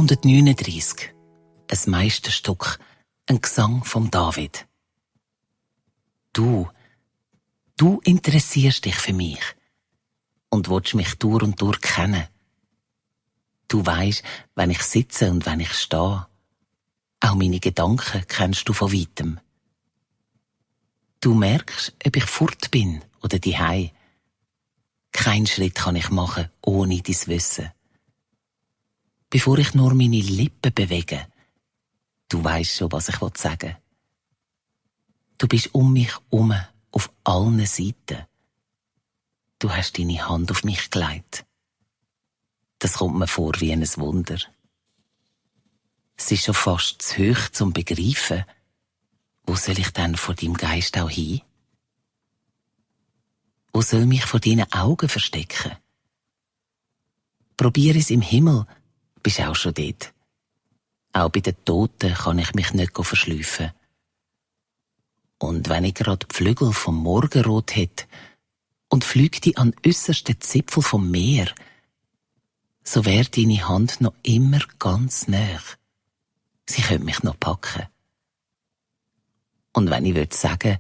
339. Ein Meisterstück, ein Gesang vom David. Du interessierst dich für mich und willst mich durch und durch kennen. Du weisst, wenn ich sitze und wenn ich stehe. Auch meine Gedanken kennst du von weitem. Du merkst, ob ich fort bin oder dihei. Kein Schritt kann ich machen, ohne dein Wissen. Bevor ich nur meine Lippen bewege, du weisst schon, was ich sagen will. Du bist um mich herum, auf allen Seiten. Du hast deine Hand auf mich gelegt. Das kommt mir vor wie ein Wunder. Es ist schon fast zu hoch zum Begreifen. Wo soll ich denn vor deinem Geist auch hin? Wo soll mich vor deinen Augen verstecken? Probier es im Himmel, bist auch schon dort. Auch bei den Toten kann ich mich nicht verschlüpfen. Und wenn ich grad die Flügel vom Morgenrot hätte und flügte an äussersten Zipfel vom Meer, so wär deine Hand noch immer ganz nah. Sie könnte mich noch packen. Und wenn ich würd sagen,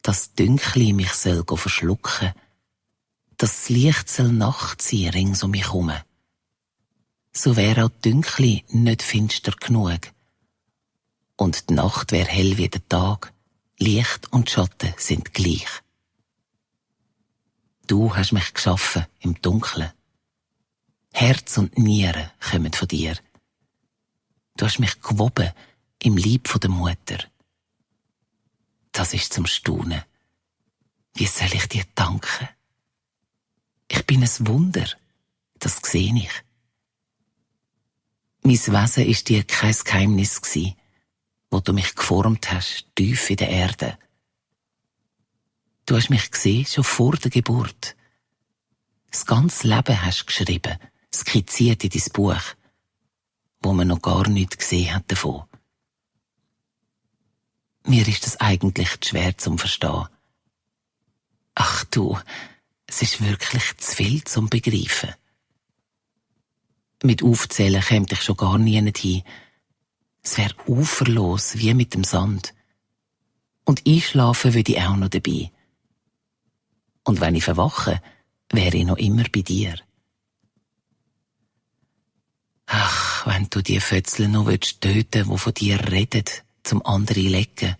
dass Dünkli mich soll verschlucken, dass das Licht soll Nacht sein rings um mich herum, so wär auch Dünkli nicht finster genug. Und die Nacht wär hell wie der Tag, Licht und Schatten sind gleich. Du hast mich geschaffen im Dunkeln. Herz und Nieren kommen von dir. Du hast mich gewoben im Leib der Mutter. Das ist zum Staunen. Wie soll ich dir danken? Ich bin ein Wunder, das sehe ich. Mein Wesen ist dir kein Geheimnis gsi, wo du mich geformt hast, tief in der Erde. Du hast mich gesehen, schon vor der Geburt. Das ganze Leben hast du geschrieben, skizziert in dein Buch, wo man noch gar nichts gesehen hat davon. Mir ist das eigentlich zu schwer zum Verstehen. Ach du, es ist wirklich zu viel zum Begreifen. Mit Aufzählen käme ich schon gar nie hin. Es wär uferlos wie mit dem Sand. Und einschlafen würde ich auch noch dabei. Und wenn ich verwache, wäre ich noch immer bei dir. Ach, wenn du die Fötzle noch töten willst, die von dir reden, zum andere lecken.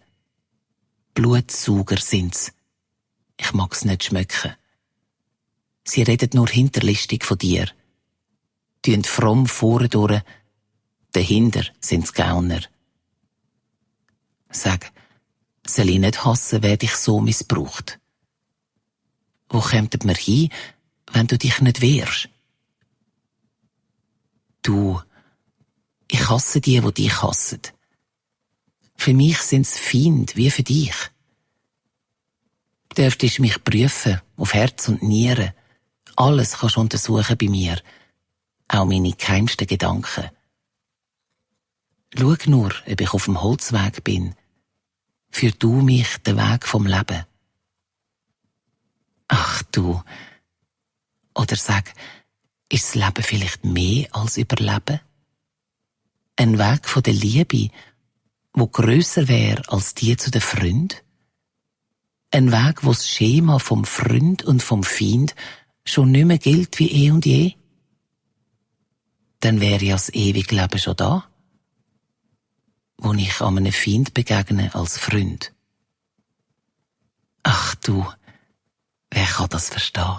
Blutsauger sind's. Ich mag's nicht schmecken. Sie reden nur hinterlistig von dir. Tun fromm vorne durch, dahinter sind's Gauner. Sag, soll ich nicht hassen, wer dich so missbraucht? Wo kämmt mir hin, wenn du dich nicht wehrst? Du, ich hasse die dich hassen. Für mich sind's Feinde wie für dich. Dürftest mich prüfen, auf Herz und Nieren. Alles kannst du untersuchen bei mir. Auch meine geheimsten Gedanken. Schau nur, ob ich auf dem Holzweg bin. Führ du mich den Weg vom Leben. Ach du. Oder sag, ist das Leben vielleicht mehr als Überleben? Ein Weg von der Liebe, wo grösser wär als die zu den Freunden? Ein Weg, wo das Schema vom Freund und vom Feind schon nicht mehr gilt wie eh und je? Dann wäre ja das ewige Leben schon da, wo ich an einem Feind begegne als Freund. Ach du, wer kann das verstehen?